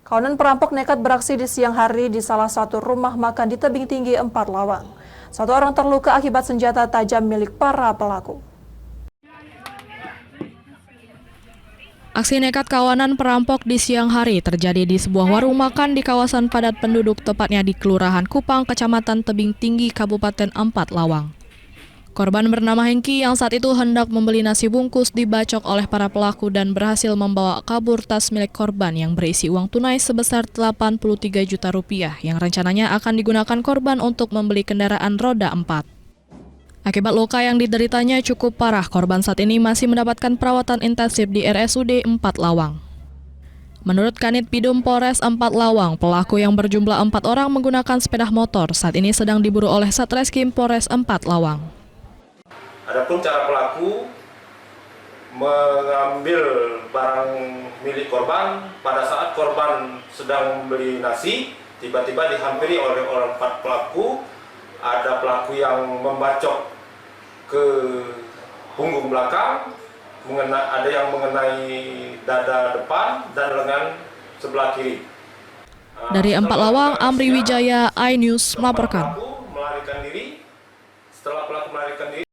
Kawanan perampok nekat beraksi di siang hari di salah satu rumah makan di tebing tinggi 4 Lawang. Satu orang terluka akibat senjata tajam milik para pelaku. Aksi nekat kawanan perampok di siang hari terjadi di sebuah warung makan di kawasan padat penduduk, tepatnya di Kelurahan Kupang, Kecamatan Tebing Tinggi, Kabupaten 4 Lawang. Korban bernama Hengki yang saat itu hendak membeli nasi bungkus dibacok oleh para pelaku dan berhasil membawa kabur tas milik korban yang berisi uang tunai sebesar 83 juta rupiah yang rencananya akan digunakan korban untuk membeli kendaraan roda 4. Akibat luka yang dideritanya cukup parah, korban saat ini masih mendapatkan perawatan intensif di RSUD 4 Lawang. Menurut Kanit Pidum Polres 4 Lawang, pelaku yang berjumlah 4 orang menggunakan sepeda motor saat ini sedang diburu oleh Satreskrim Polres 4 Lawang. Adapun cara pelaku mengambil barang milik korban pada saat korban sedang membeli nasi, tiba-tiba dihampiri oleh orang 4 pelaku. Ada pelaku yang membacok ke punggung belakang, ada yang mengenai dada depan dan lengan sebelah kiri. Dari 4 Lawang, Amri Wijaya, iNews melaporkan. Melarikan diri.